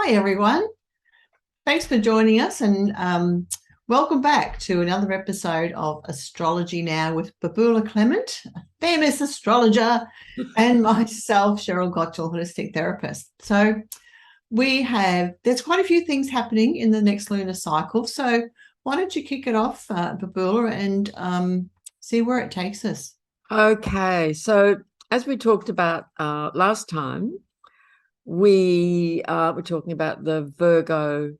Hi, everyone. Thanks for joining us and welcome back to another episode of Astrology Now with Babula Clement, a famous astrologer, and myself, Cheryl Gottschall, holistic therapist. So there's quite a few things happening in the next lunar cycle. So why don't you kick it off, Babula, and see where it takes us? Okay, so as we talked about last time, we were talking about the Virgo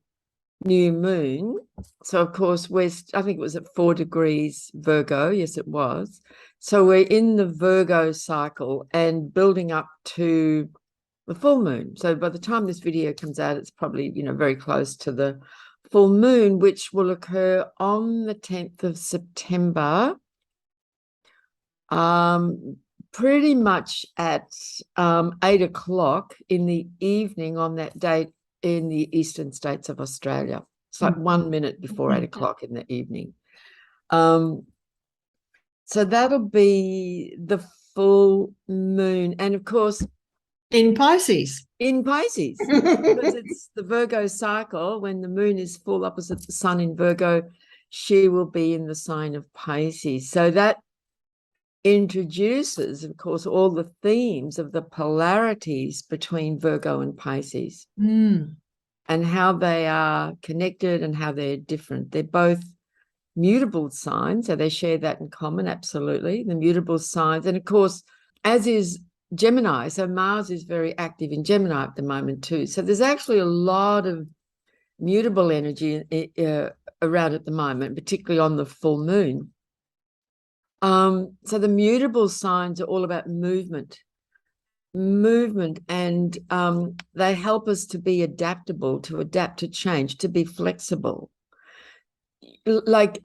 new moon. So of course I think it was at 4 degrees Virgo. Yes, it was. So we're in the Virgo cycle and building up to the full moon. So by the time this video comes out, it's probably, very close to the full moon, which will occur on the 10th of September. Pretty much at 8 o'clock in the evening on that date in the eastern states of Australia. It's like 1 minute before 8 o'clock in the evening. So that'll be the full moon. And of course, in Pisces. Because it's the Virgo cycle. When the moon is full opposite the sun in Virgo, she will be in the sign of Pisces. So that introduces, of course, all the themes of the polarities between Virgo and Pisces and how they are connected and how they're different. They're both mutable signs, so they share that in common, absolutely, the mutable signs. And of course, as is Gemini, so Mars is very active in Gemini at the moment too. So there's actually a lot of mutable energy around at the moment, particularly on the full moon. So the mutable signs are all about movement, and they help us to be adaptable, to adapt to change, to be flexible. Like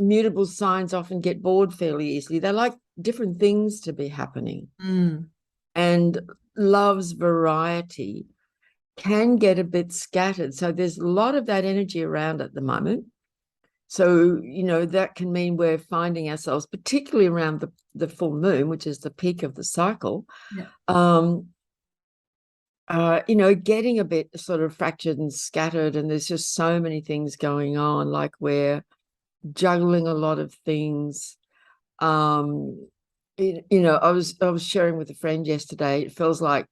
mutable signs often get bored fairly easily. They like different things to be happening. And love's variety can get a bit scattered. So there's a lot of that energy around at the moment. So, that can mean we're finding ourselves, particularly around the full moon, which is the peak of the cycle, getting a bit sort of fractured and scattered. And there's just so many things going on, like we're juggling a lot of things. I was sharing with a friend yesterday, it feels like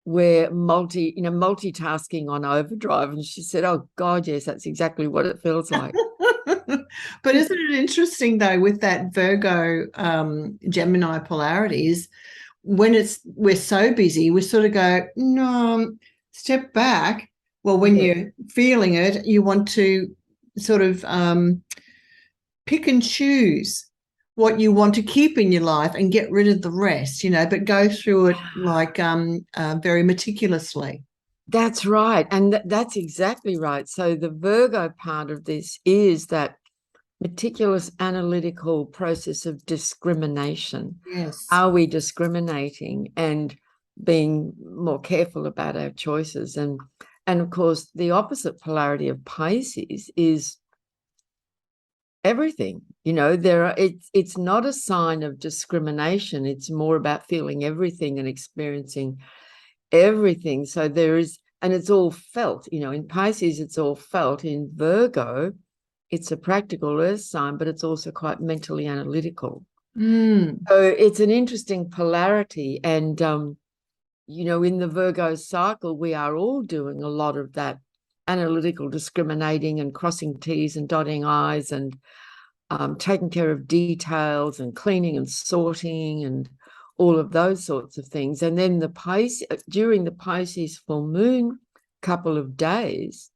we're multitasking on overdrive. And she said, oh, God, yes, that's exactly what it feels like. But isn't it interesting, though, with that Virgo Gemini polarities, when we're so busy, we sort of go, no, step back. Well, when you're feeling it, you want to sort of pick and choose what you want to keep in your life and get rid of the rest, but go through it like very meticulously. That's right. And that's exactly right. So the Virgo part of this is that meticulous analytical process of discrimination. Yes. Are we discriminating and being more careful about our choices? And of course, the opposite polarity of Pisces is everything. It's not a sign of discrimination. It's more about feeling everything and experiencing everything. So there is, and it's all felt, in Pisces, it's all felt. In Virgo, it's a practical earth sign, but it's also quite mentally analytical. So it's an interesting polarity. And, in the Virgo cycle, we are all doing a lot of that analytical discriminating and crossing T's and dotting I's and taking care of details and cleaning and sorting and all of those sorts of things. And then during the Pisces full moon couple of days,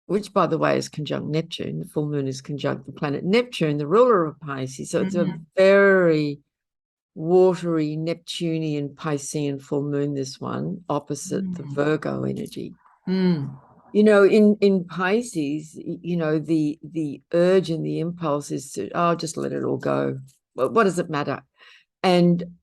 which, by the way, is conjunct Neptune. The full moon is conjunct the planet Neptune, the ruler of Pisces. So it's a very watery Neptunian Piscean full moon, this one, opposite the Virgo energy. In Pisces, the urge and the impulse is to, just let it all go. Well, what does it matter?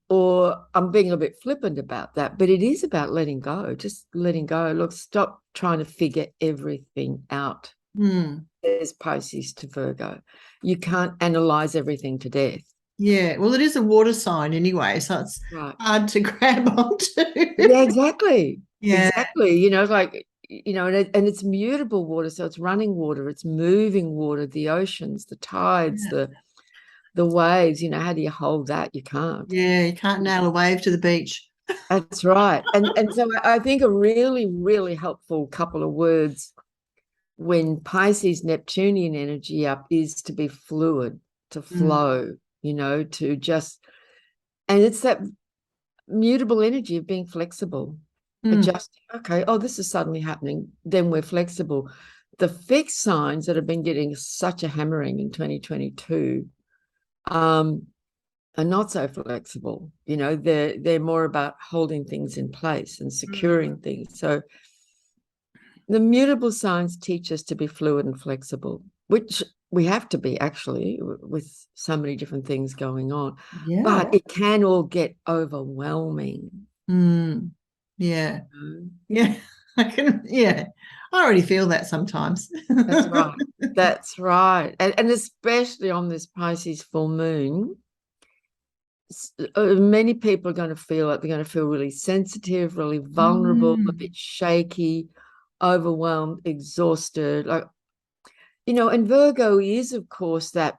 Or I'm being a bit flippant about that, but it is about letting go, just letting go. Look, stop trying to figure everything out. There's Pisces to Virgo. You can't analyze everything to death. Yeah. Well, it is a water sign anyway, so it's Right. hard to grab onto. Yeah, exactly. Yeah. Exactly. Like, and it's mutable water, so it's running water, it's moving water, the oceans, the tides, Yeah. the waves. How do you hold that? You can't. Yeah. You can't nail a wave to the beach. That's right. And so I think a really, really helpful couple of words when Pisces Neptunian energy up is to be fluid, to Mm, flow, to just, and it's that mutable energy of being flexible, mm, adjusting. Okay, oh, this is suddenly happening. Then we're flexible. The fixed signs that have been getting such a hammering in 2022 are not so flexible. They're more about holding things in place and mm, securing things. So the mutable signs teach us to be fluid and flexible, which we have to be actually with so many different things going on. yeah. But it can all get overwhelming. Mm, yeah. Yeah. Yeah. I already feel that sometimes. That's right. That's right. And especially on this Pisces full moon, many people are going to feel like they're going to feel really sensitive, really vulnerable, a Mm, bit shaky, overwhelmed, exhausted. And Virgo is, of course, that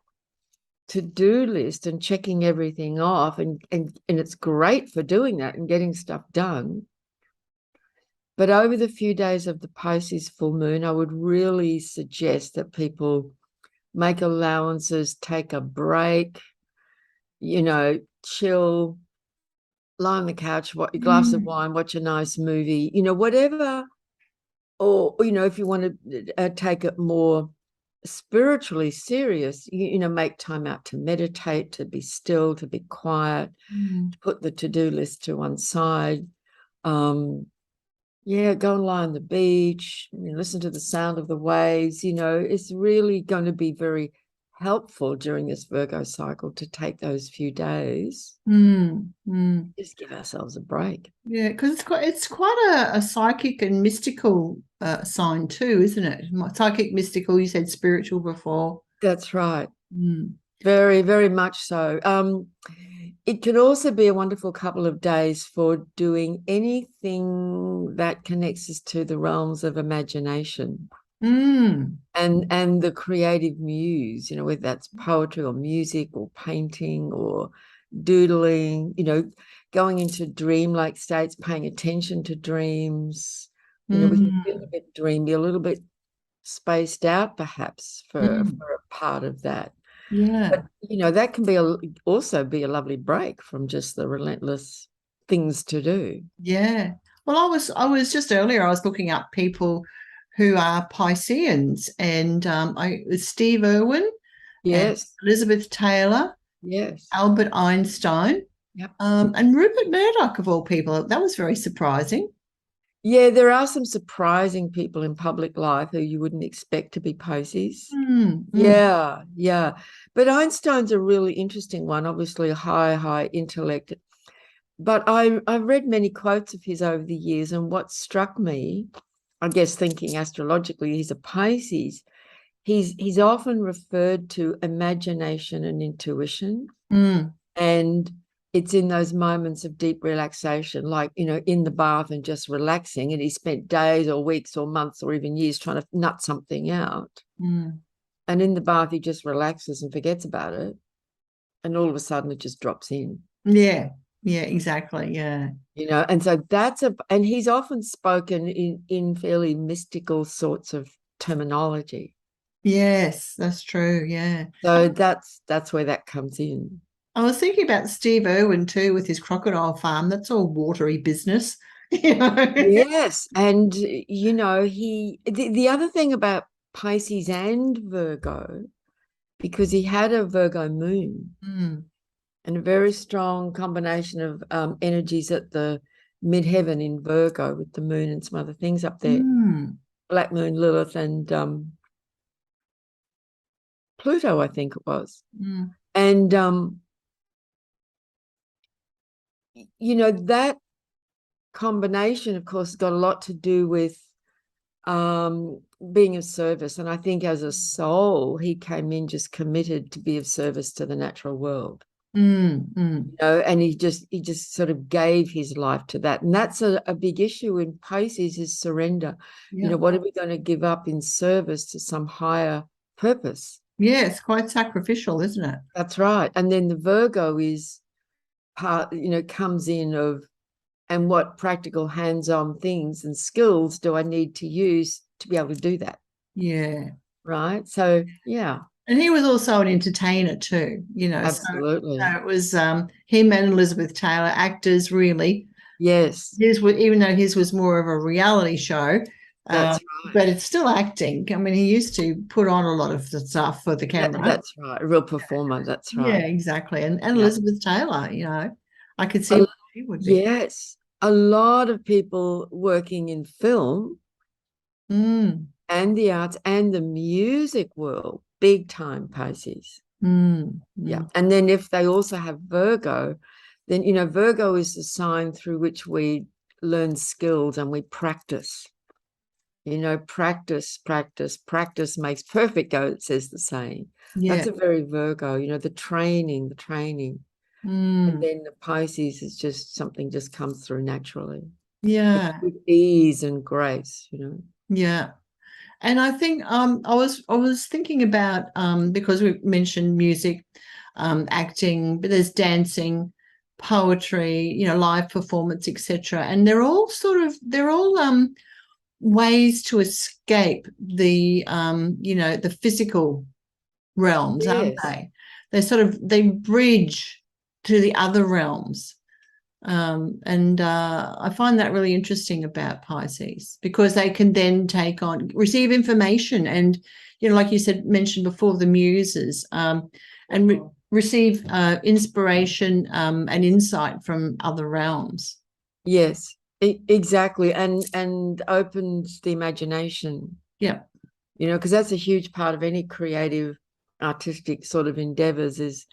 to-do list and checking everything off. And it's great for doing that and getting stuff done. But over the few days of the Pisces full moon, I would really suggest that people make allowances, take a break, chill, lie on the couch, watch a glass of mm, wine, watch a nice movie, whatever. Or, if you want to take it more spiritually serious, make time out to meditate, to be still, to be quiet, mm, to put the to-do list to one side. Yeah, go and lie on the beach, listen to the sound of the waves. It's really going to be very helpful during this Virgo cycle to take those few days, mm. just give ourselves a break. Yeah, because it's quite a psychic and mystical sign too, isn't it? Psychic, mystical. You said spiritual before. That's right. Mm. Very, very much so. It can also be a wonderful couple of days for doing anything that connects us to the realms of imagination Mm. and the creative muse, whether that's poetry or music or painting or doodling, going into dream-like states, paying attention to dreams. We can feel a Mm. bit dreamy, a little bit spaced out perhaps for Mm. a part of that. But, Yeah. that can also be a lovely break from just the relentless things to do. Yeah. Well, I was just earlier, I was looking up people who are Pisceans, and Steve Irwin and Yes, Elizabeth Taylor, yes. Albert Einstein, Yep. and Rupert Murdoch of all people. That was very surprising. Yeah, there are some surprising people in public life who you wouldn't expect to be Pisces. Mm, mm, Yeah, yeah. But Einstein's a really interesting one, obviously a high intellect. But I've read many quotes of his over the years, and what struck me, I guess thinking astrologically, he's a Pisces. He's often referred to imagination and intuition, mm, and it's in those moments of deep relaxation, like in the bath and just relaxing. And he spent days or weeks or months or even years trying to nut something out. mm. And in the bath, he just relaxes and forgets about it, and all of a sudden it just drops in. Yeah, yeah, exactly. Yeah. And so and he's often spoken in fairly mystical sorts of terminology. Yes, that's true. Yeah. So that's where that comes in. I was thinking about Steve Irwin too with his crocodile farm. That's all watery business, you know. Yes. And the other thing about Pisces and Virgo, because he had a Virgo moon Mm, and a very strong combination of energies at the midheaven in Virgo with the moon and some other things up there. mm, Black moon, Lilith, and Pluto, I think it was. mm, And that combination, of course, got a lot to do with being of service. And I think as a soul, he came in just committed to be of service to the natural world. Mm. You know, and he just sort of gave his life to that. And that's a big issue in Pisces, is surrender. You know, Yeah. what are we going to give up in service to some higher purpose? Yeah, it's quite sacrificial, isn't it? That's right. And then the Virgo is part, you know, comes in of, and what practical hands-on things and skills do I need to use to be able to do that? Yeah. Right. So yeah, And he was also an entertainer too, So absolutely. it was him and Elizabeth Taylor, actors really. Yes, His was, even though his was more of a reality show, um, that's right. but it's still acting. I mean, he used to put on a lot of the stuff for the camera. That's right. A real performer. That's Yeah, right. exactly. And Yeah. Elizabeth Taylor, I could see A, what she would be. yes. A lot of people working in film Mm, and the arts and the music world, big time Pisces. Yeah. mm. And then if they also have Virgo, then, you know, Virgo is the sign through which we learn skills and we practice. You know, practice, practice, practice makes perfect, go, it says the saying. Yeah. That's a very Virgo, you know, the training, the training. And Mm, then the Pisces is just something just comes through naturally yeah. with ease and grace, you know. Yeah. And I think I was thinking about because we mentioned music, acting, but there's dancing, poetry, live performance, etc. And they're all ways to escape the physical realms, aren't Yes, they? They bridge to the other realms. And I find that really interesting about Pisces because they can then receive information and, like you said, mentioned before, the muses, and receive inspiration and insight from other realms. yes, exactly. And opens the imagination, Yeah. you know, because that's a huge part of any creative, artistic sort of endeavors, is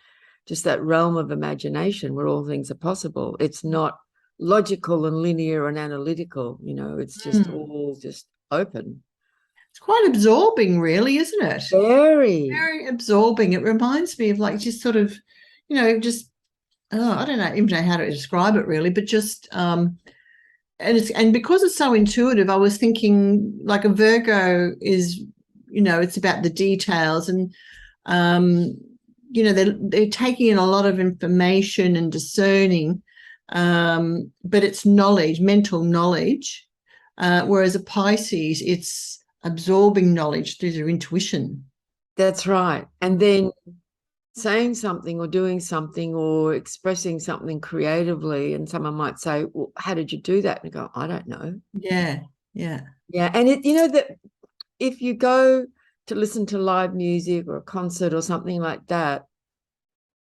just that realm of imagination where all things are possible. It's not logical and linear and analytical, you know, it's just Mm. all just open. It's quite absorbing, really, isn't it? Very. Very absorbing. It reminds me of like just sort of, just I don't know even know how to describe it really, but just and because it's so intuitive, I was thinking like a Virgo is, it's about the details and um, they're taking in a lot of information and discerning, but it's knowledge, mental knowledge, whereas a Pisces, it's absorbing knowledge through their intuition. That's right. And then saying something or doing something or expressing something creatively, and someone might say, well, how did you do that? And I go, I don't know. Yeah, yeah, Yeah. And it, you know, that if you go to listen to live music or a concert or something like that,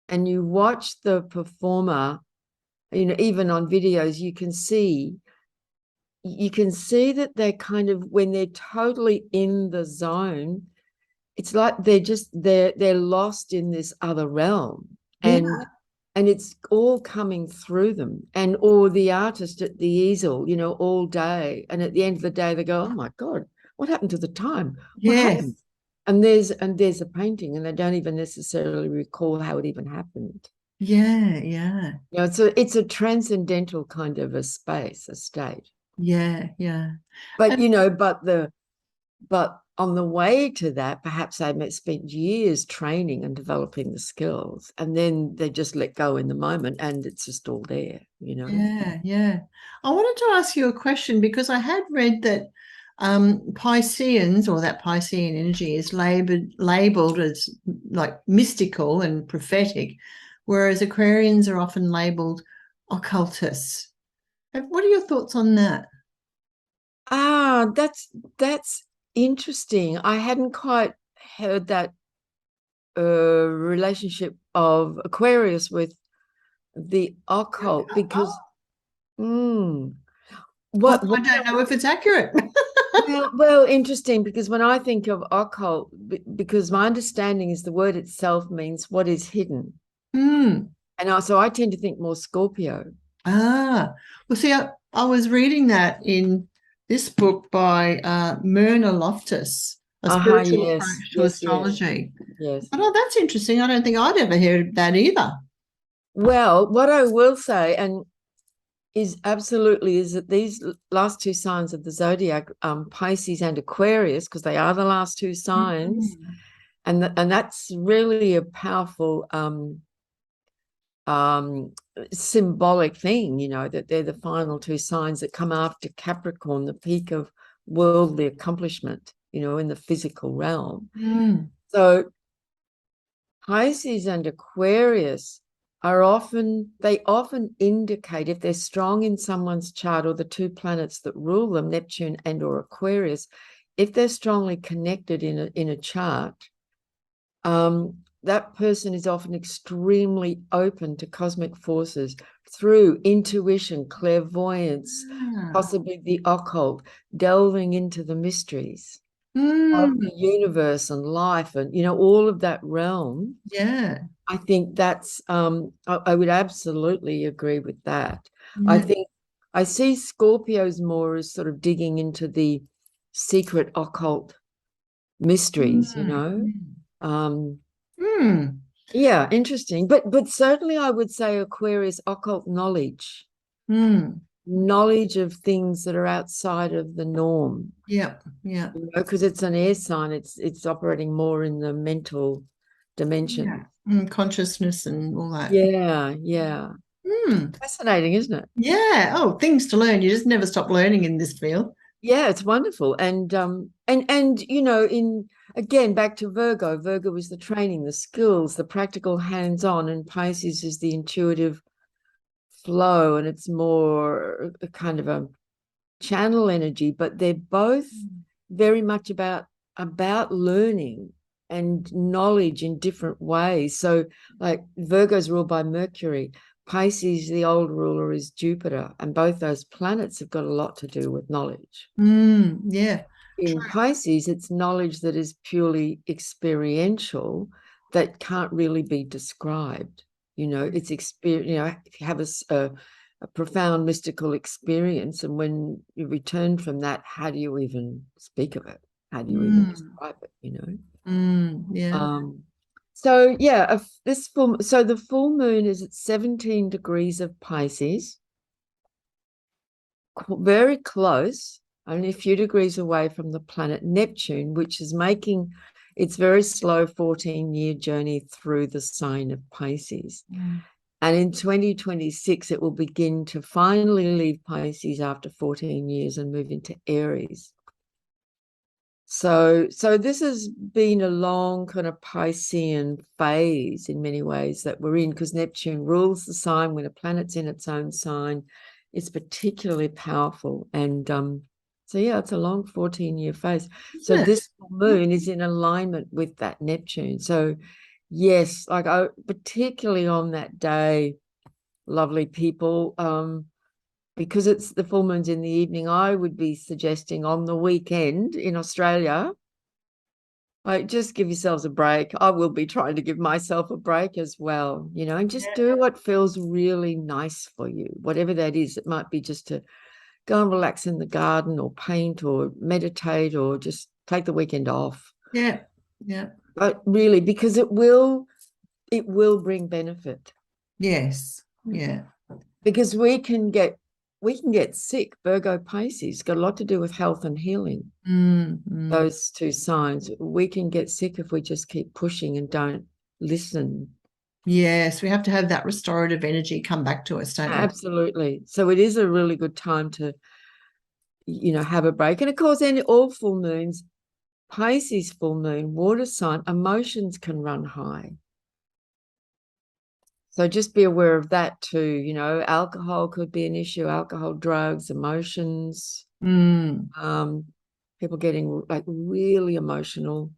and you watch the performer, you know, even on videos, you can see that they're kind of, when they're totally in the zone, it's like they're lost in this other realm. yeah, And it's all coming through them, and or the artist at the easel, you know, all day, and at the end of the day they go, oh my god, what happened to the time, what yes, happened? And there's a painting and they don't even necessarily recall how it even happened. yeah, yeah, You know, it's a transcendental kind of a space, a state. yeah, yeah. But And you know, but on the way to that, perhaps they may spent years training and developing the skills, and then they just let go in the moment, and it's just all there, you know. yeah, yeah. I wanted to ask you a question because I had read that Pisceans, or that Piscean energy, is labeled as like mystical and prophetic, whereas Aquarians are often labeled occultists. What are your thoughts on that? That's interesting. I hadn't quite heard that relationship of Aquarius with the occult, because mm, Although what I don't know if it's accurate. well, interesting, because when I think of occult, because my understanding is the word itself means what is hidden. Hmm. And so I tend to think more Scorpio. Ah, well, see, I was reading that in this book by Myrna Loftus, A Uh-huh, Spiritual yes, Approach to yes, yes, Astrology. yes. Oh, that's interesting. I don't think I'd ever heard that either. Well, what I will say, and is absolutely, is that these last two signs of the zodiac, Pisces and Aquarius, because they are the last two signs, Mm. and that's really a powerful symbolic thing, you know, that they're the final two signs that come after Capricorn, the peak of worldly accomplishment, you know, in the physical realm. Mm. So Pisces and Aquarius they often indicate, if they're strong in someone's chart, or the two planets that rule them, Neptune and or Aquarius, if they're strongly connected in a chart, that person is often extremely open to cosmic forces through intuition, clairvoyance, Ah. possibly the occult, delving into the mysteries of Mm. the universe and life, and, you know, all of that realm. Yeah. I think that's I would absolutely agree with that. I Yeah. think I see Scorpios more as sort of digging into the secret occult mysteries, you Mm. know. Um, Mm. yeah, interesting. But certainly I would say Aquarius occult knowledge, Mm. knowledge of things that are outside of the norm, Yeah. Yeah. you know, because it's an air sign, it's operating more in the mental Yeah. dimension. Consciousness and all that. Yeah, yeah. Mm. Fascinating, isn't it? Yeah. Oh, things to learn. You just never stop learning in this field. Yeah, it's wonderful. And you know, in again back to Virgo. Virgo is the training, the skills, the practical hands-on, and Pisces is the intuitive flow, and it's more a kind of a channel energy, but they're both very much about learning and knowledge in different ways. So like Virgo's ruled by Mercury, Pisces, the old ruler, is Jupiter, and both those planets have got a lot to do with knowledge. Yeah. In Pisces, it's knowledge that is purely experiential, that can't really be described. You know, it's experience. You know, if you have a profound mystical experience, and when you return from that, how do you even speak of it? How do you even Mm. describe it? You know. Yeah. Um, so yeah, so the full moon is at 17 degrees of Pisces, very close, only a few degrees away from the planet Neptune, which is making its very slow 14-year journey through the sign of Pisces. Mm. And in 2026, it will begin to finally leave Pisces after 14 years and move into Aries. So this has been a long kind of Piscean phase in many ways that we're in, because Neptune rules the sign. When a planet's in its own sign, it's particularly powerful. And so yeah, it's a long 14-year phase. So Isn't this it? moon is in alignment with that Neptune. So yes, like particularly on that day, lovely people, because it's the full moon's in the evening, I would be suggesting on the weekend in Australia, like, just give yourselves a break. I will be trying to give myself a break as well, you know, and just Yeah. do what feels really nice for you, whatever that is. It might be just to go and relax in the garden, or paint, or meditate, or just take the weekend off. Yeah. Yeah. But really, because it will bring benefit, Yes. Yeah. because we can get sick. Virgo Pisces got a lot to do with health and healing. Mm. Those two signs, we can get sick if we just keep pushing and don't listen. Yes. We have to have that restorative energy come back to us, don't we? Absolutely. So it is a really good time to, you know, have a break. And of course, all full moons, Pisces full moon, water sign, emotions can run high. So just be aware of that too. You know, alcohol could be an issue, alcohol, drugs, emotions, Mm. um, people getting like really emotional.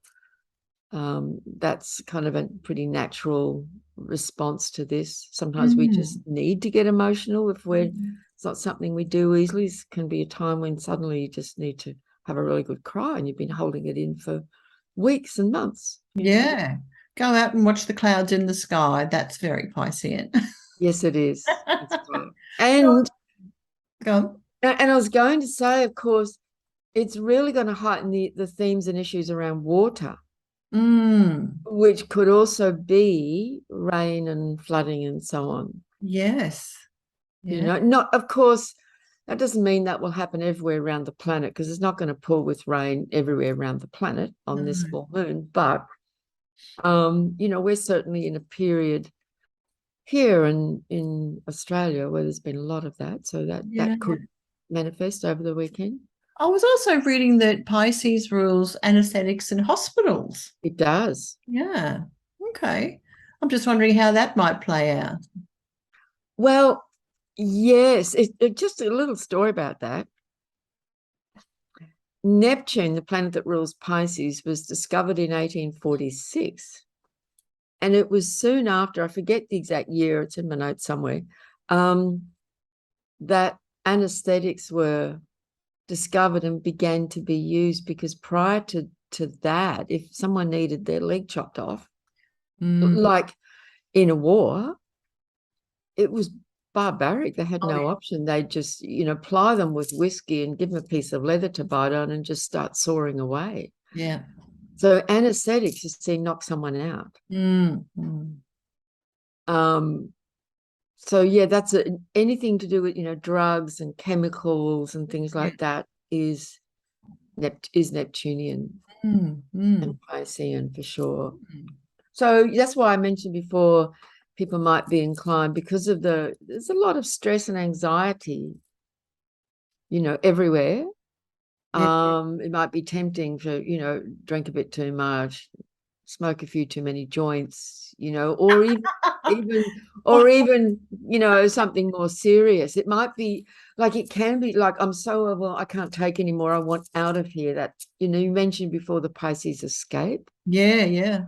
That's kind of a pretty natural response to this. Sometimes we just Mm. need to get emotional if it's not something we do easily. It can be a time when suddenly you just need to have a really good cry, and you've been holding it in for weeks and months, you know? Yeah. Go out and watch the clouds in the sky. That's very Piscean. Yes, it is. It's fun. And Go on. I was going to say, of course, it's really going to heighten the themes and issues around water. which could also be rain and flooding and so on. Yes. You Yeah. know, not, of course, that doesn't mean that will happen everywhere around the planet, because it's not going to pour with rain everywhere around the planet on this full moon. But, you know, we're certainly in a period here in Australia where there's been a lot of that. So that could manifest over the weekend. I was also reading that Pisces rules anesthetics in hospitals. It does. Yeah. Okay. I'm just wondering how that might play out. Well, yes, just a little story about that. Neptune, the planet that rules Pisces, was discovered in 1846. And it was soon after, I forget the exact year, it's in my notes somewhere, that anesthetics were discovered and began to be used, because prior to that, if someone needed their leg chopped off, like in a war, it was barbaric. They had no option. They'd just, you know, ply them with whiskey and give them a piece of leather to bite on and just start sawing away. Yeah. So anesthetics is to knock someone out. So yeah, that's anything to do with, you know, drugs and chemicals and things like that is Neptunian and Piscean for sure. So that's why I mentioned before, people might be inclined, because of there's a lot of stress and anxiety, you know, everywhere. It might be tempting to, you know, drink a bit too much, smoke a few too many joints, you know, or even, you know, something more serious. It might be like, it can be like, I'm so, well, I can't take anymore, I want out of here. That, you know, you mentioned before the Pisces escape. Yeah.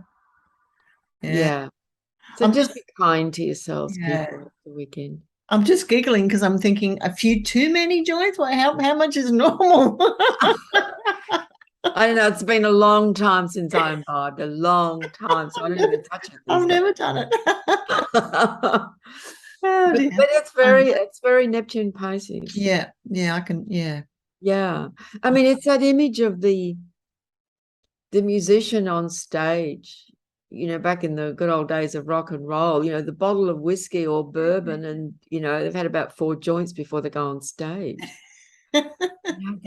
So just be kind to yourselves, Yeah. people, the weekend. I'm just giggling because I'm thinking a few too many joints. Well, how much is normal? I don't know. It's been a long time since I imbibed, a long time, so I don't even touch it. I've never done it. But Dear. it's very Neptune Pisces. Yeah, I can. Yeah. I mean, it's that image of the musician on stage, you know, back in the good old days of rock and roll, you know, the bottle of whiskey or bourbon, and, you know, they've had about 4 joints before they go on stage. You know,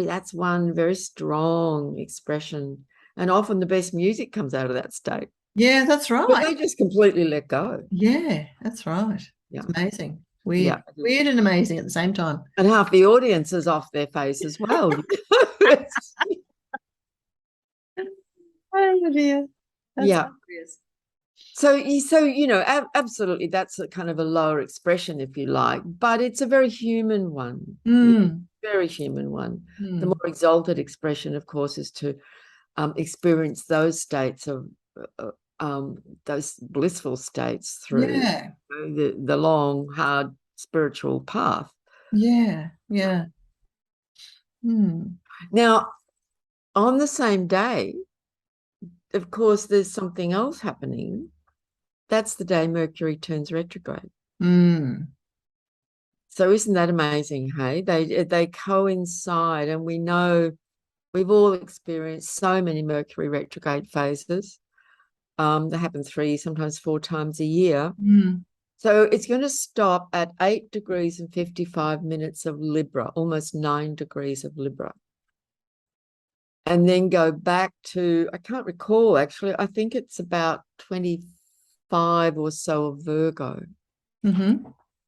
that's one very strong expression. And often the best music comes out of that state. Yeah, that's right. But they just completely let go. Yeah, that's right. Yeah. It's amazing. Weird and amazing at the same time. And half the audience is off their face as well. Oh dear. That's hilarious. So, you know, absolutely, that's a kind of a lower expression, if you like, but it's a very human one. Very human one. The more exalted expression, of course, is to experience those states of those blissful states through the long, hard spiritual path. Yeah. Now, on the same day, of course, there's something else happening. That's the day Mercury turns retrograde. So isn't that amazing, hey? They coincide, and we know we've all experienced so many Mercury retrograde phases. They happen 3, sometimes 4 times a year. So it's going to stop at 8 degrees and 55 minutes of Libra, almost 9 degrees of Libra. And then go back to, I can't recall actually, I think it's about 25 or so of Virgo.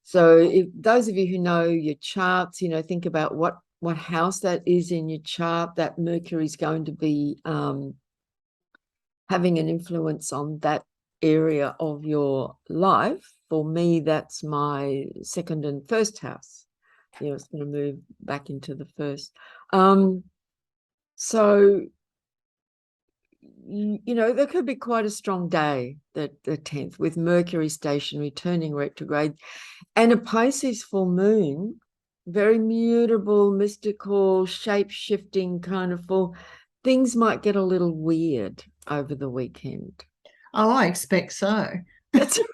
So if those of you who know your charts, you know, think about what house that is in your chart, that Mercury is going to be having an influence on that area of your life. For me, that's my 2nd and 1st house. You know, it's going to move back into the 1st. So, you know, there could be quite a strong day, the 10th, with Mercury stationary, turning retrograde, and a Pisces full moon, very mutable, mystical, shape-shifting kind of full. Things might get a little weird over the weekend. Oh, I expect so. That's right.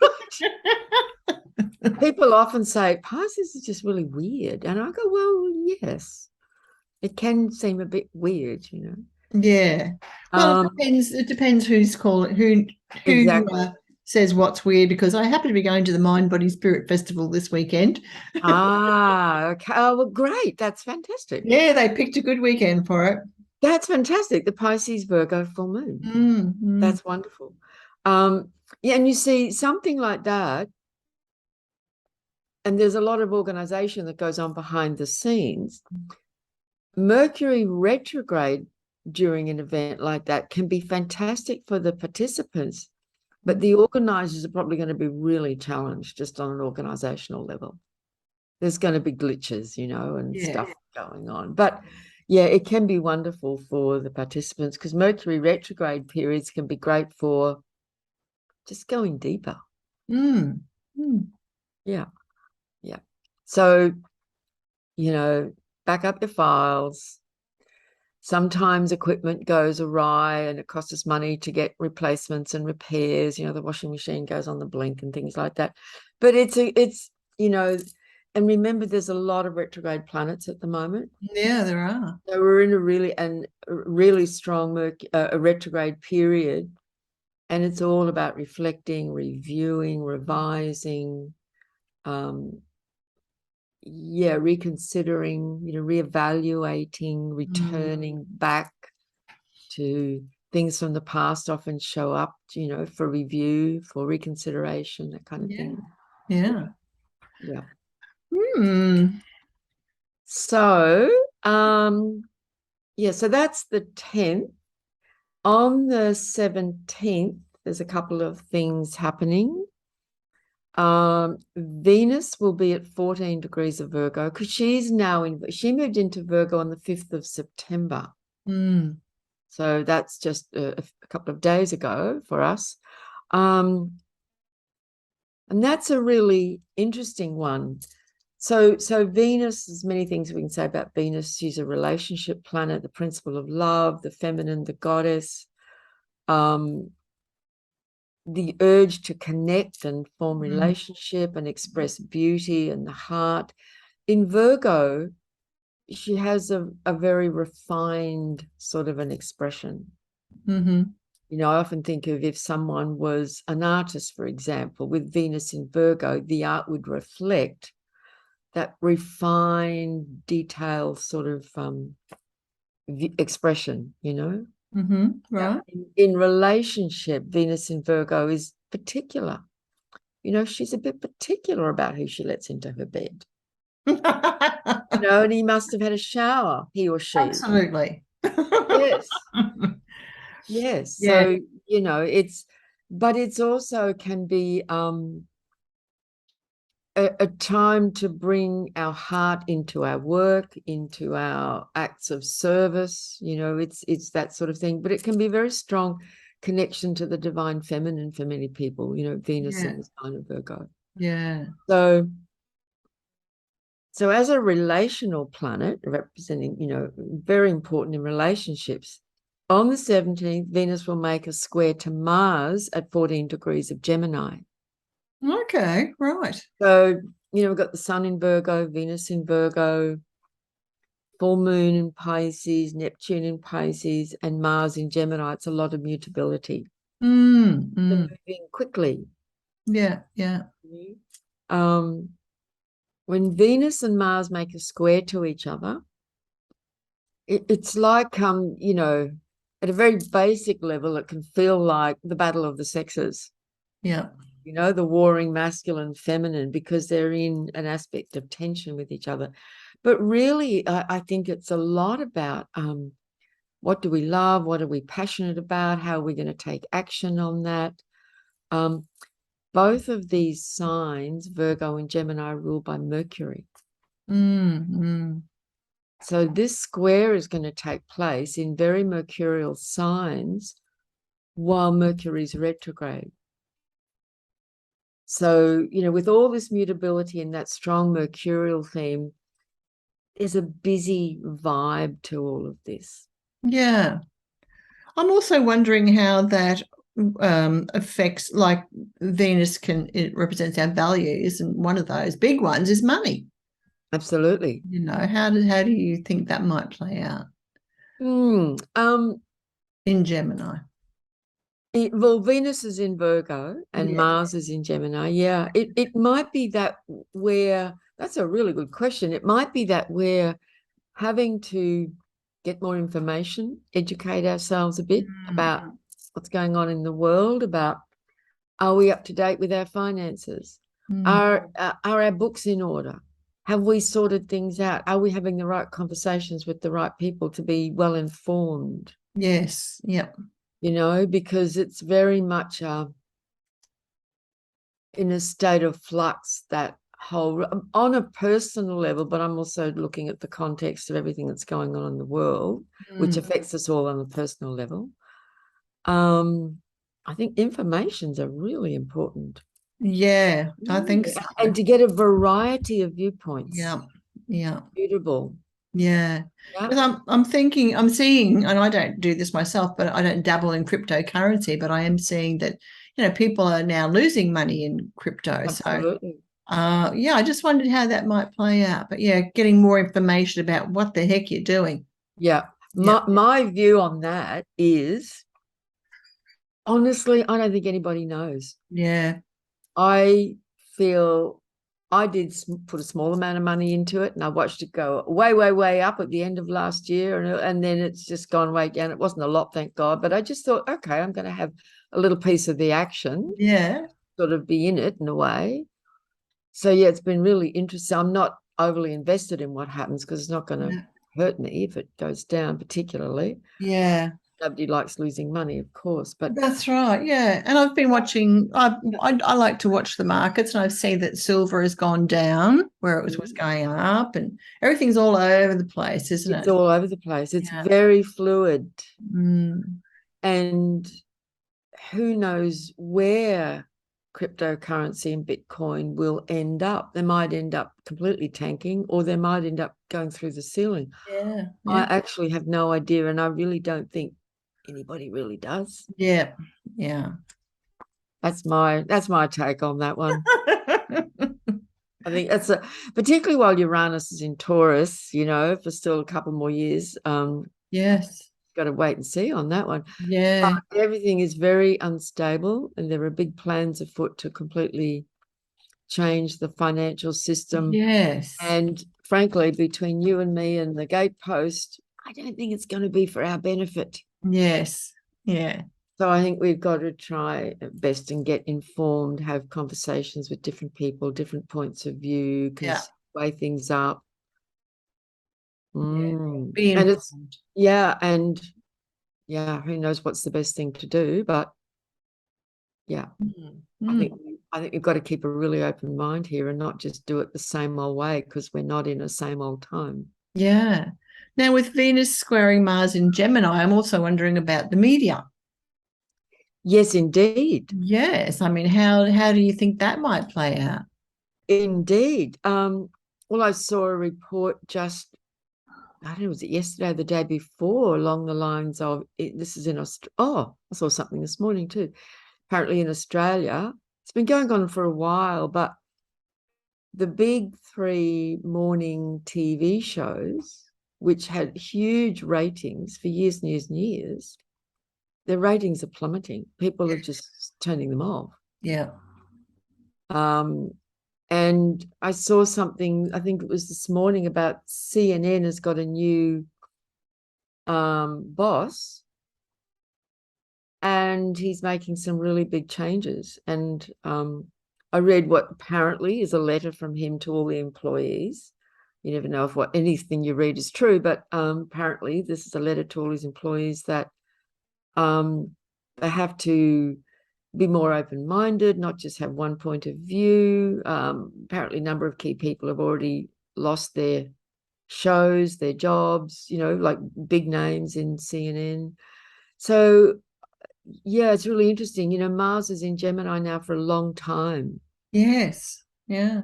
People often say, Pisces is just really weird. And I go, well, yes, it can seem a bit weird, you know. Yeah. Well, it Um, depends. It depends who's calling who exactly. says what's weird. Because I happen to be going to the Mind Body Spirit Festival this weekend. Ah, okay. Oh, well, great. That's fantastic. Yeah, they picked a good weekend for it. That's fantastic. The Pisces Virgo full moon. Mm. That's wonderful. Yeah, and you see something like that, and there's a lot of organization that goes on behind the scenes. Mercury retrograde during an event like that can be fantastic for the participants, but the organizers are probably going to be really challenged just on an organizational level. There's going to be glitches, and Yeah. stuff going on. But yeah, it can be wonderful for the participants because Mercury retrograde periods can be great for just going deeper. Mm. Mm. Yeah. Yeah. So, back up your files. Sometimes equipment goes awry and it costs us money to get replacements and repairs. The washing machine goes on the blink and things like that. But it's, and remember, there's a lot of retrograde planets at the moment. Yeah, there are. So we're in a really strong a retrograde period, and it's all about reflecting, reviewing, revising, reconsidering, reevaluating, returning back to things from the past. Often show up, for review, for reconsideration, that kind of Yeah. thing. Yeah. Yeah. Hmm. So, so that's the 10th. On the 17th, there's a couple of things happening. Venus will be at 14 degrees of Virgo because she moved into Virgo on the 5th of September. Mm. So that's just a couple of days ago for us. And that's a really interesting one. So Venus, there's many things we can say about Venus. She's a relationship planet, the principle of love, the feminine, the goddess, the urge to connect and form relationship and express beauty and the heart. In Virgo, she has a very refined sort of an expression. Mm-hmm. I often think of if someone was an artist, for example, with Venus in Virgo, the art would reflect that refined, detailed sort of expression, Mm-hmm. Yeah. Right. In relationship, Venus in Virgo is particular. She's a bit particular about who she lets into her bed. And he must have had a shower, he or she. Absolutely. Yes. Yes. Yeah. So, but it's also can be a time to bring our heart into our work, into our acts of service. It's that sort of thing, but it can be a very strong connection to the divine feminine for many people, Venus Yeah. in the sign of Virgo. Yeah. So as a relational planet representing, very important in relationships, on the 17th, Venus will make a square to Mars at 14 degrees of Gemini. Okay. Right. So, we've got the sun in Virgo, Venus in Virgo, full moon in Pisces, Neptune in Pisces, and Mars in Gemini. It's a lot of mutability. They're moving quickly. Yeah. Yeah. When Venus and Mars make a square to each other, it's like, at a very basic level, it can feel like the battle of the sexes. Yeah. The warring masculine, feminine, because they're in an aspect of tension with each other. But really, I think it's a lot about what do we love? What are we passionate about? How are we going to take action on that? Both of these signs, Virgo and Gemini, are ruled by Mercury. So this square is going to take place in very mercurial signs while Mercury's retrograde. So, with all this mutability and that strong mercurial theme, there's a busy vibe to all of this. Yeah. I'm also wondering how that affects, like Venus it represents our values, and one of those big ones is money. Absolutely. How do you think that might play out? in Gemini. Well, Venus is in Virgo and Yeah. Mars is in Gemini. Yeah, it might be that where, that's a really good question. It might be that we're having to get more information, educate ourselves a bit about what's going on in the world, about, are we up to date with our finances? Are our books in order? Have we sorted things out? Are we having the right conversations with the right people to be well informed? Yes. Yep. You know, because it's very much in a state of flux, that whole, on a personal level, but I'm also looking at the context of everything that's going on in the world, which affects us all on a personal level. I think informations are really important. Yeah, I think so. And to get a variety of viewpoints. Yeah. Yeah. Beautiful. Yeah. Yeah. Because I'm thinking, I'm seeing, and I don't do this myself, but I don't dabble in cryptocurrency, but I am seeing that, people are now losing money in crypto. Absolutely. So yeah, I just wondered how that might play out. But yeah, getting more information about what the heck you're doing. Yeah. My view on that is, honestly, I don't think anybody knows. Yeah. I feel I did put a small amount of money into it, and I watched it go way, way, way up at the end of last year, and then it's just gone way down. It wasn't a lot, thank God, but I just thought, okay, I'm going to have a little piece of the action, Yeah. sort of be in it in a way. So yeah, it's been really interesting. I'm not overly invested in what happens because it's not going to hurt me if it goes down particularly. Yeah. Nobody likes losing money, of course, but That's right. Yeah. And I've been watching, I like to watch the markets, and I've seen that silver has gone down where it was going up, and everything's all over the place, isn't it? it's all over the place. It's very fluid. And who knows where cryptocurrency and Bitcoin will end up. They might end up completely tanking, or they might end up going through the ceiling. Yeah. I actually have no idea, and I really don't think anybody really does. Yeah. Yeah. That's my take on that one. I think that's particularly while Uranus is in Taurus, for still a couple more years. Yes. Got to wait and see on that one. Yeah. Everything is very unstable, and there are big plans afoot to completely change the financial system. Yes. And frankly, between you and me and the gatepost, I don't think it's going to be for our benefit. Yes. Yeah. So I think we've got to try best and get informed, have conversations with different people, different points of view, because weigh things up. Be And it's informed. who knows what's the best thing to do, but I think we've got to keep a really open mind here and not just do it the same old way, because we're not in a same old time. Yeah. Now, with Venus squaring Mars in Gemini, I'm also wondering about the media. Yes, indeed. Yes. I mean, how do you think that might play out? Indeed. Well, I saw a report just, I don't know, was it yesterday or the day before, along the lines of, this is in Australia. Oh, I saw something this morning too. Apparently in Australia, it's been going on for a while, but the big 3 morning TV shows, which had huge ratings for years and years and years, their ratings are plummeting. People are just turning them off. Yeah. And I saw something, I think it was this morning, about CNN has got a new boss, and he's making some really big changes. And I read what apparently is a letter from him to all the employees. You never know if anything you read is true, but apparently this is a letter to all his employees that they have to be more open-minded, not just have one point of view. Apparently a number of key people have already lost their shows, their jobs, like big names in CNN. So yeah, it's really interesting. Mars is in Gemini now for a long time. Yes. Yeah.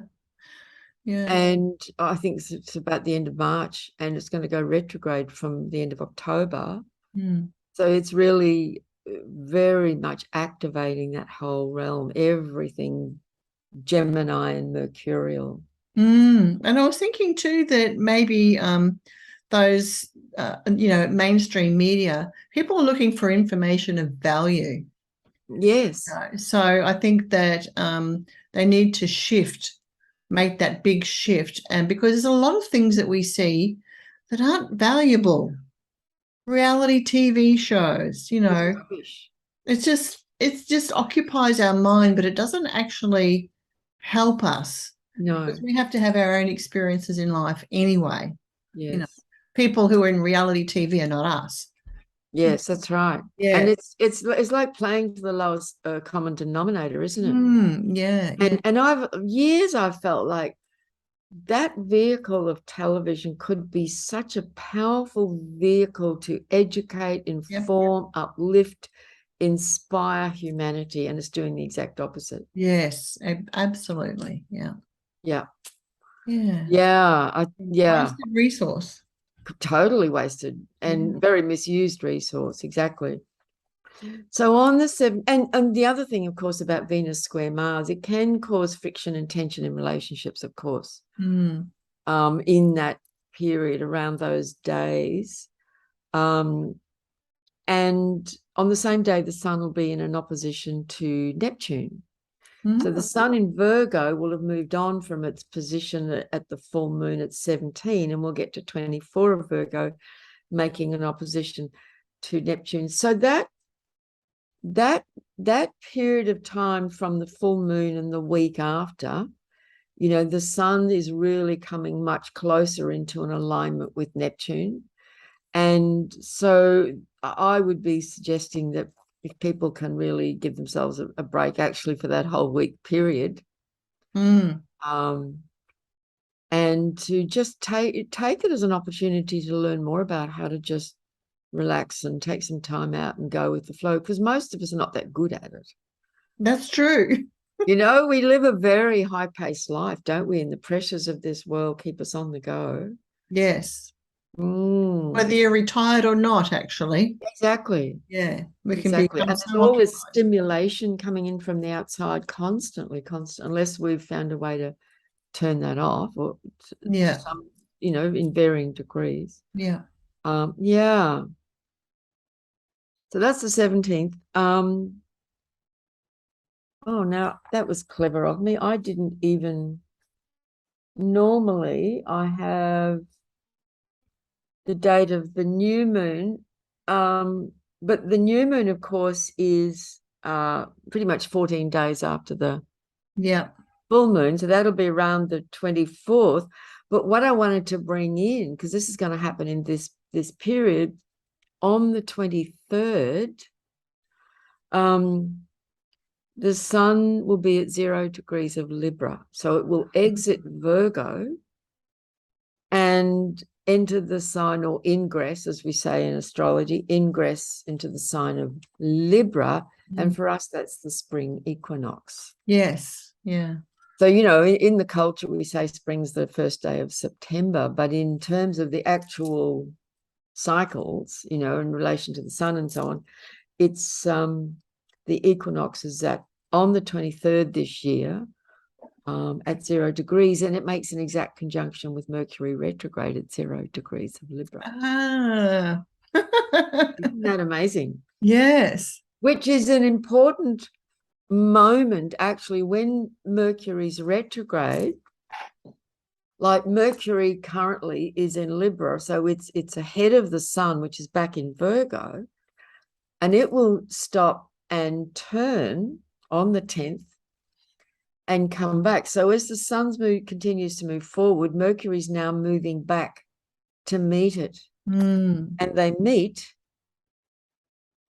Yeah. And I think it's about the end of March, and it's going to go retrograde from the end of October. So it's really very much activating that whole realm, everything Gemini and Mercurial. And I was thinking too that maybe those mainstream media, people are looking for information of value. Yes. So I think that they need to make that big shift. And because there's a lot of things that we see that aren't valuable. Reality TV shows, it just occupies our mind, but it doesn't actually help us. No. Because we have to have our own experiences in life anyway. Yes. People who are in reality TV are not us. Yes, that's right. Yeah. And it's like playing to the lowest common denominator, isn't it? Yeah. And I've felt like that vehicle of television could be such a powerful vehicle to educate, inform, uplift, inspire humanity, and it's doing the exact opposite. Yes, absolutely. Yeah. Yeah. Yeah. Wasted resource. Totally wasted and very misused resource. Exactly. So on the 7th, and the other thing, of course, about Venus square Mars, it can cause friction and tension in relationships, of course, in that period around those days. And on the same day, the sun will be in an opposition to Neptune. So the sun in Virgo will have moved on from its position at the full moon at 17, and we'll get to 24 of Virgo, making an opposition to Neptune. So that period of time from the full moon and the week after, the sun is really coming much closer into an alignment with Neptune. And so I would be suggesting that if people can really give themselves a break actually for that whole week period, and to just take it as an opportunity to learn more about how to just relax and take some time out and go with the flow, because most of us are not that good at it. That's true. We live a very high-paced life, don't we? And the pressures of this world keep us on the go. Yes. Whether you're retired or not, actually. Exactly. Yeah. We can exactly. become And there's all this stimulation coming in from the outside constantly, unless we've found a way to turn that off, or some, in varying degrees. Yeah. Yeah. So that's the 17th. Oh, now that was clever of me. I didn't even, normally I have the date of the new moon. But the new moon, of course, is pretty much 14 days after the full moon. So that'll be around the 24th. But what I wanted to bring in, because this is going to happen in this period, on the 23rd, the sun will be at 0 degrees of Libra. So it will exit Virgo and enter the sign, or ingress, as we say in astrology, ingress into the sign of Libra. And for us, that's the spring equinox. Yes. Yeah. So, in the culture, we say spring's the first day of September, but in terms of the actual cycles, in relation to the sun and so on, it's the equinox is on the 23rd this year, at 0 degrees, and it makes an exact conjunction with Mercury retrograde at 0 degrees of Libra. Isn't that amazing? Yes. Which is an important moment, actually, when Mercury's retrograde. Like Mercury currently is in Libra, so it's ahead of the sun, which is back in Virgo, and it will stop and turn on the 10th and come back. So as the sun's continues to move forward, Mercury's now moving back to meet it. And they meet,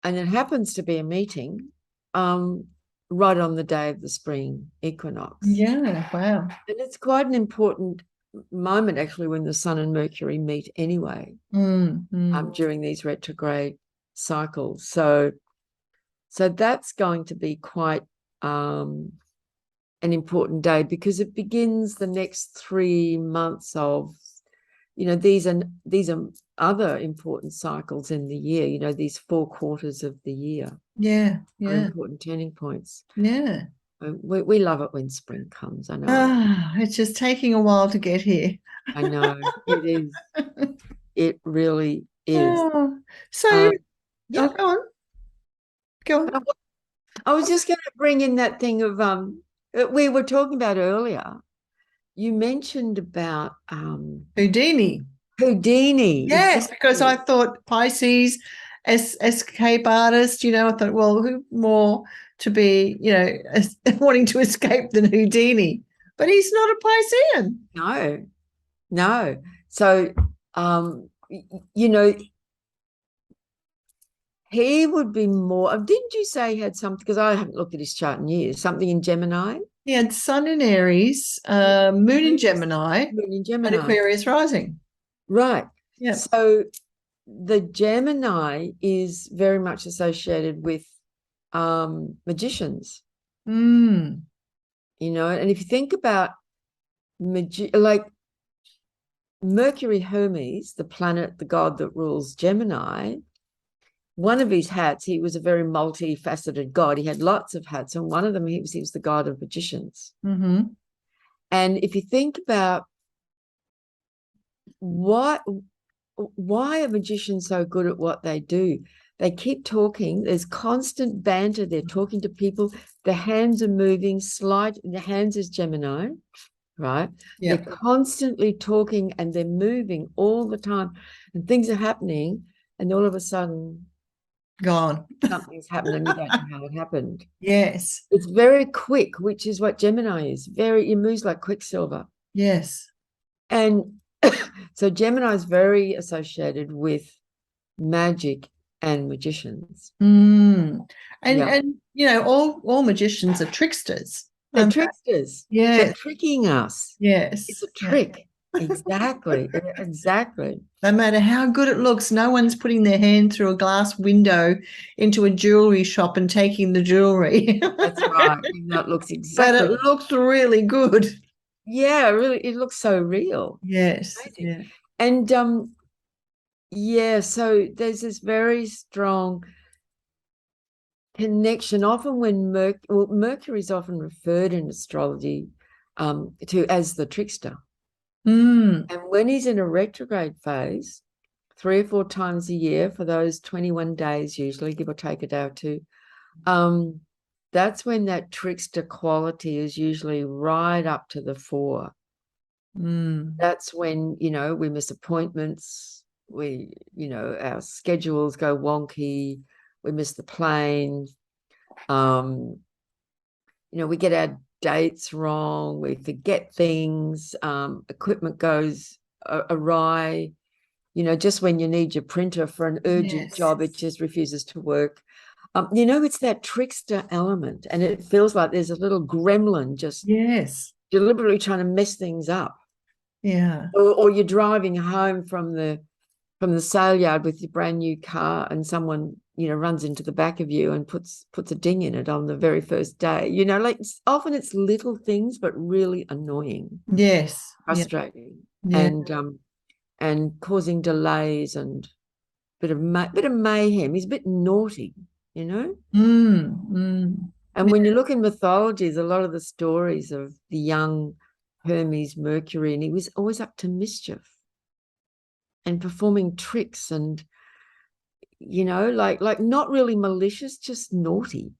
and it happens to be a meeting right on the day of the spring equinox. Yeah, wow. And it's quite an important moment, actually, when the sun and Mercury meet anyway, during these retrograde cycles. So that's going to be quite an important day, because it begins the next 3 months of, these are other important cycles in the year, these 4 quarters of the year. Yeah. Are important turning points. Yeah. We love it when spring comes. I know. It's just taking a while to get here. I know it is. It really is. Oh, so Yeah. go on. Go on. I was just going to bring in that thing of we were talking about earlier. You mentioned about Houdini. Houdini. Yes, because I Exactly. thought Pisces, escape artist, I thought, well, who more to be, wanting to escape than Houdini? But he's not a Piscean. No, no. So, you know, he would be more. Didn't you say he had something? Because I haven't looked at his chart in years. Something in Gemini. He had Sun in Aries, Moon in Gemini, Moon in and Gemini. Aquarius rising. Right. Yeah. So the Gemini is very much associated with magicians. Mm. And if you think about like Mercury Hermes, the planet, the god that rules Gemini, one of his hats, he was a very multifaceted god. He had lots of hats, and one of them, he was the god of magicians. Mm-hmm. And if you think about why are magicians so good at what they do? They keep talking. There's constant banter. They're talking to people. The hands are moving. The hands is Gemini, right? Yeah. They're constantly talking and they're moving all the time, and things are happening. And all of a sudden, Gone. something's happened, and you don't know how it happened. Yes. It's very quick, which is what Gemini is. It moves like quicksilver. Yes. And so Gemini is very associated with magic and magicians. Mm. And Yeah. all magicians are tricksters. They're tricksters. They're Yes. tricking us. It's Yes. a Yeah. trick. Exactly. Exactly. No matter how good it looks, no one's putting their hand through a glass window into a jewelry shop and taking the jewelry. That's right. That looks But exactly. it looks really good. Yeah, really, it looks so real. Yes. Amazing. Yeah. And yeah, so there's this very strong connection. Often when Mercury is often referred in astrology to as the trickster. Mm. And when he's in a retrograde phase, 3 or 4 times a year for those 21 days, usually, give or take a day or two, that's when that trickster quality is usually right up to the fore. Mm. That's when, we miss appointments, our schedules go wonky, we miss the plane, we get our dates wrong, we forget things, equipment goes awry. Just when you need your printer for an urgent Yes. job, it just refuses to work. It's that trickster element, and it feels like there's a little gremlin just Yes. deliberately trying to mess things up. Yeah. Or you're driving home from the sale yard with your brand new car, and someone runs into the back of you and puts a ding in it on the very first day. Like often it's little things, but really annoying, Yes. Yeah. frustrating, Yeah. and causing delays and bit of mayhem. He's a bit naughty, Mm. Mm. And when you look in mythologies, a lot of the stories of the young Hermes Mercury, and he was always up to mischief and performing tricks and like not really malicious, just naughty,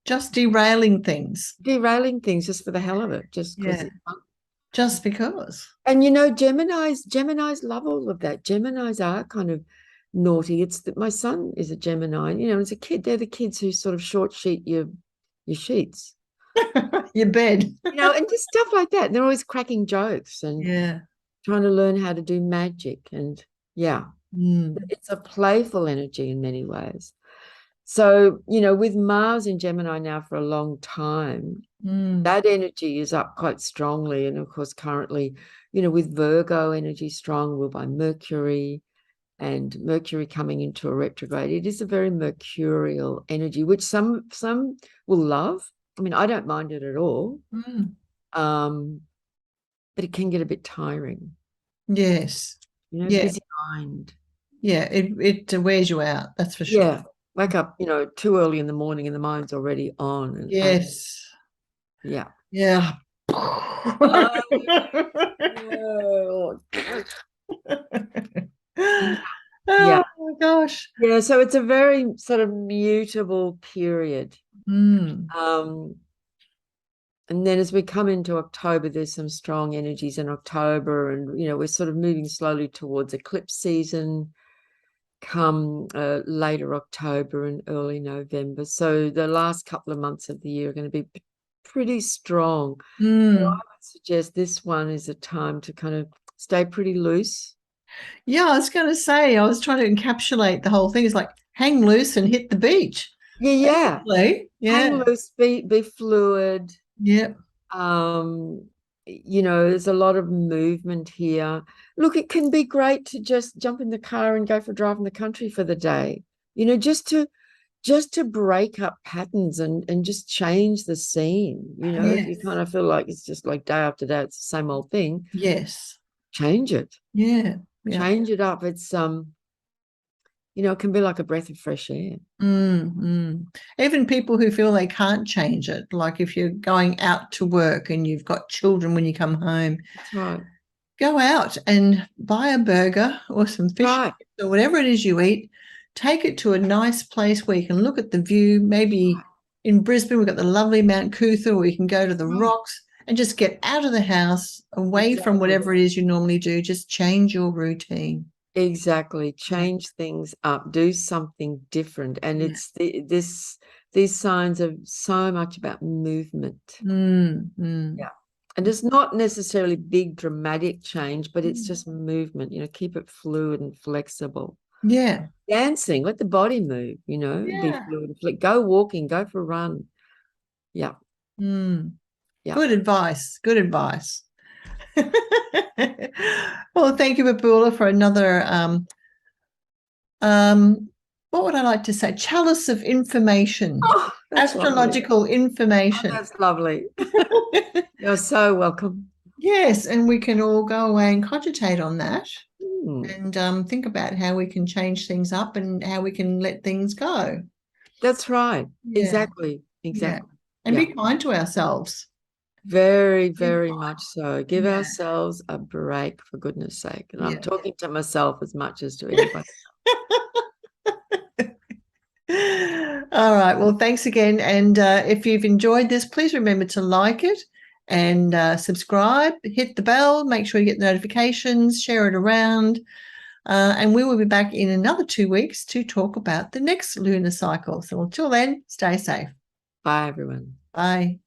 Just derailing things. derailing things just for the hell of it, just because Yeah. it's fun. Just because. And Geminis love all of that. Geminis are kind of naughty. It's that my son is a Gemini. As a kid, they're the kids who sort of short sheet your sheets, Your bed. and just stuff like that. And they're always cracking jokes and Yeah. trying to learn how to do magic. And yeah, Mm. it's a playful energy in many ways. So, with Mars in Gemini now for a long time, that energy is up quite strongly. And of course, currently, with Virgo energy strong, ruled by Mercury, and Mercury coming into a retrograde, it is a very mercurial energy, which some will love. I mean, I don't mind it at all. But it can get a bit tiring. Yes. Yeah. Busy mind. Yeah. It wears you out. That's for sure. Yeah. Wake up, too early in the morning and the mind's already on. And Yes. yeah. Yeah. No. Yeah. my gosh. Yeah. So it's a very sort of mutable period. Mm. And then as we come into October, there's some strong energies in October, and we're sort of moving slowly towards eclipse season come later October and early November. So the last couple of months of the year are going to be pretty strong. So I Mm. would suggest this one is a time to kind of stay pretty loose. Yeah, I was going to say, I was trying to encapsulate the whole thing. It's like hang loose and hit the beach. Yeah. Basically. Hang Yeah. loose, be fluid. Yeah. There's a lot of movement here. Look, it can be great to just jump in the car and go for a drive in the country for the day, just to break up patterns and just change the scene. If you Yes. kind of feel like it's just like day after day, it's the same old thing, Yes. change it. Yeah. Yeah. Change it up. It's it can be like a breath of fresh air. Mm. Even people who feel they can't change it, like if you're going out to work and you've got children when you come home, That's right. go out and buy a burger or some fish Right. or whatever it is you eat. Take it to a nice place where you can look at the view. Maybe in Brisbane, we've got the lovely Mount Cootha, where you can go to the rocks and just get out of the house, away from Exactly. whatever it is you normally do. Just change your routine. Exactly. Yeah. Change things up, do something different. And Yeah. it's these signs are so much about movement. Mm. Yeah. And it's not necessarily big dramatic change, but it's Mm. just movement, keep it fluid and flexible. Yeah. Dancing, let the body move, be Yeah. fluid. Go walking, go for a run. Yeah. Mm. Yeah. Good advice. Good advice. Well, thank you, Babula, for another what would I like to say? Chalice of information, Oh, that's lovely. astrological Oh, information. that's lovely. You're so welcome. Yes, and we can all go away and cogitate on that Hmm. and think about how we can change things up and how we can let things go. That's right. Yeah, Exactly. yeah. Exactly. And Yeah. be kind to ourselves. Very, Be very kind. much so. Give Yeah, ourselves a break, for goodness sake. And I'm yeah. talking to myself as much as to anybody. All right. Well, thanks again. And if you've enjoyed this, please remember to like it and subscribe, hit the bell, make sure you get the notifications, share it around. And we will be back in another 2 weeks to talk about the next lunar cycle. So until then, stay safe. Bye, everyone. Bye.